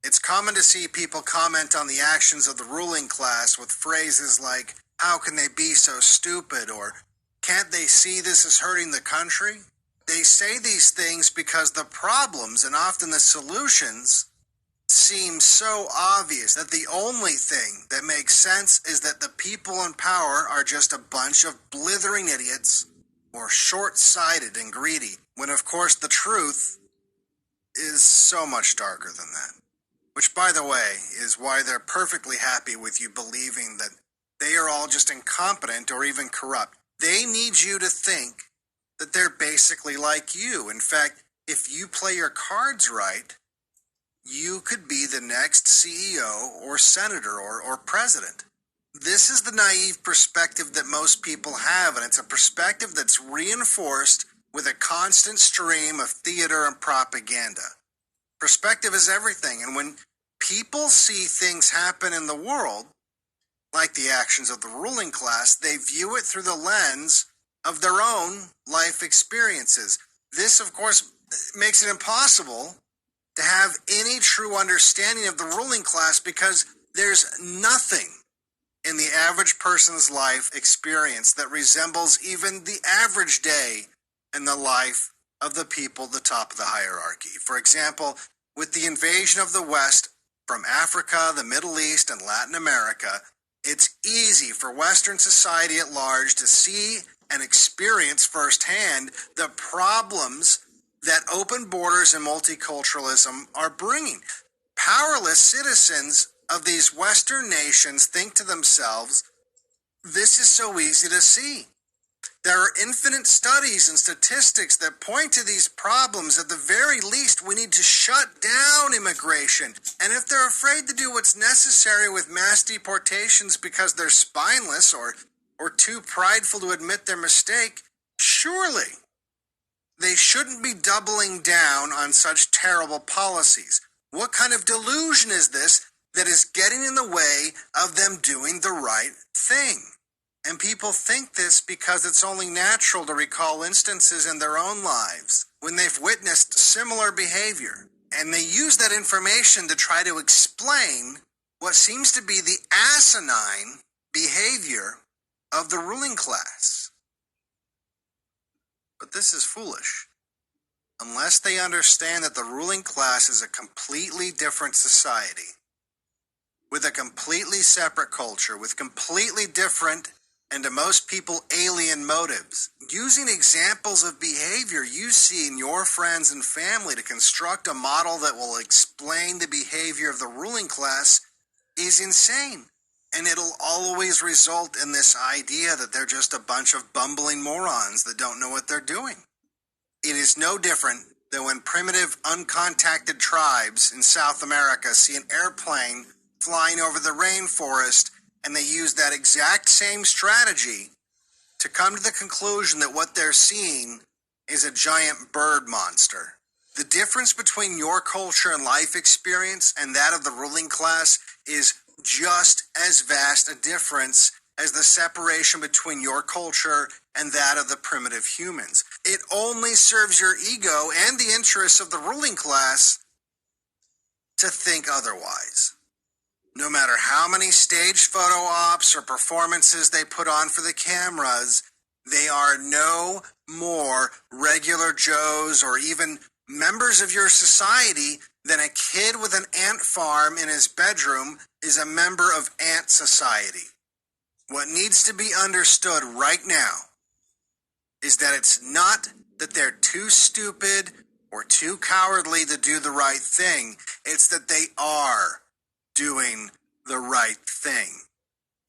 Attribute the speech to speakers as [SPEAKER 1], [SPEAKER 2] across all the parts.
[SPEAKER 1] It's common to see people comment on the actions of the ruling class with phrases like, "How can they be so stupid?" or "Can't they see this is hurting the country?" They say these things because the problems and often the solutions seem so obvious that the only thing that makes sense is that the people in power are just a bunch of blithering idiots or short-sighted and greedy, when of course the truth is so much darker than that. Which, by the way, is why they're perfectly happy with you believing that they are all just incompetent or even corrupt. They need you to think that they're basically like you. In fact, if you play your cards right, you could be the next CEO or senator or president. This is the naive perspective that most people have, and it's a perspective that's reinforced with a constant stream of theater and propaganda. Perspective is everything, and when people see things happen in the world, like the actions of the ruling class, they view it through the lens of their own life experiences. This, of course, makes it impossible to have any true understanding of the ruling class because there's nothing in the average person's life experience that resembles even the average day in the life of the people at the top of the hierarchy. For example, with the invasion of the West from Africa, the Middle East, and Latin America, it's easy for Western society at large to see and experience firsthand the problems that open borders and multiculturalism are bringing. Powerless citizens of these Western nations think to themselves, this is so easy to see. There are infinite studies and statistics that point to these problems. At the very least, we need to shut down immigration. And if they're afraid to do what's necessary with mass deportations because they're spineless or too prideful to admit their mistake, surely they shouldn't be doubling down on such terrible policies. What kind of delusion is this that is getting in the way of them doing the right thing? And people think this because it's only natural to recall instances in their own lives when they've witnessed similar behavior. And they use that information to try to explain what seems to be the asinine behavior of the ruling class. But this is foolish. Unless they understand that the ruling class is a completely different society, with a completely separate culture, with completely different and to most people alien motives, using examples of behavior you see in your friends and family to construct a model that will explain the behavior of the ruling class is insane. And it'll always result in this idea that they're just a bunch of bumbling morons that don't know what they're doing. It is no different than when primitive, uncontacted tribes in South America see an airplane flying over the rainforest, and they use that exact same strategy to come to the conclusion that what they're seeing is a giant bird monster. The difference between your culture and life experience and that of the ruling class is just as vast a difference as the separation between your culture and that of the primitive humans. It only serves your ego and the interests of the ruling class to think otherwise. No matter how many staged photo ops or performances they put on for the cameras, they are no more regular Joes or even members of your society than a kid with an ant farm in his bedroom is a member of ant society. What needs to be understood right now is that it's not that they're too stupid or too cowardly to do the right thing. It's that they are doing the right thing.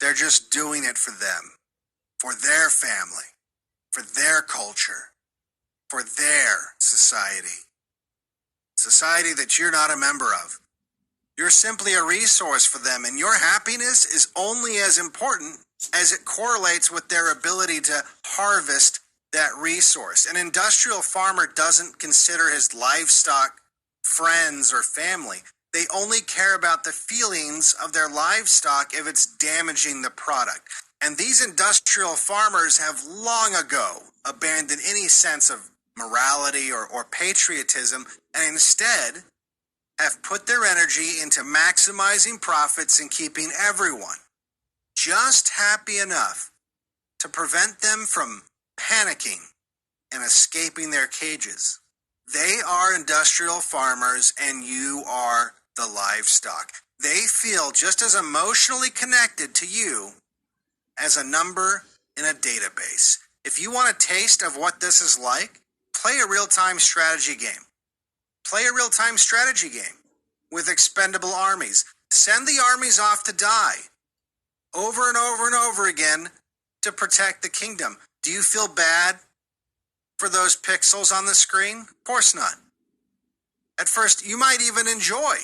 [SPEAKER 1] They're just doing it for them, for their family, for their culture, for their society. Society that you're not a member of. You're simply a resource for them, and your happiness is only as important as it correlates with their ability to harvest that resource. An industrial farmer doesn't consider his livestock friends or family. They only care about the feelings of their livestock if it's damaging the product. And these industrial farmers have long ago abandoned any sense of morality or patriotism, and instead have put their energy into maximizing profits and keeping everyone just happy enough to prevent them from panicking and escaping their cages. They are industrial farmers and you are the livestock. They feel just as emotionally connected to you as a number in a database. If you want a taste of what this is like, play a real-time strategy game. Play a real-time strategy game with expendable armies. Send the armies off to die over and over and over again to protect the kingdom. Do you feel bad for those pixels on the screen? Of course not. At first, you might even enjoy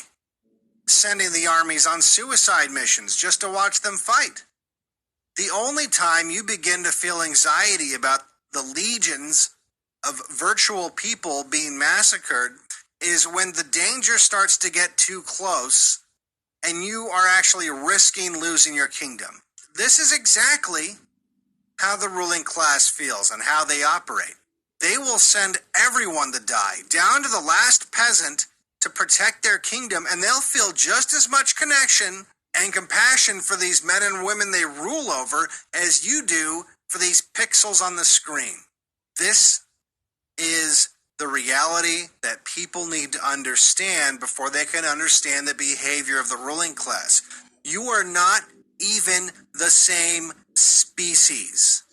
[SPEAKER 1] sending the armies on suicide missions just to watch them fight. The only time you begin to feel anxiety about the legions of virtual people being massacred is when the danger starts to get too close and you are actually risking losing your kingdom. This is exactly how the ruling class feels and how they operate. They will send everyone to die, down to the last peasant, to protect their kingdom, and they'll feel just as much connection and compassion for these men and women they rule over as you do for these pixels on the screen. This is the reality that people need to understand before they can understand the behavior of the ruling class. You are not even the same species.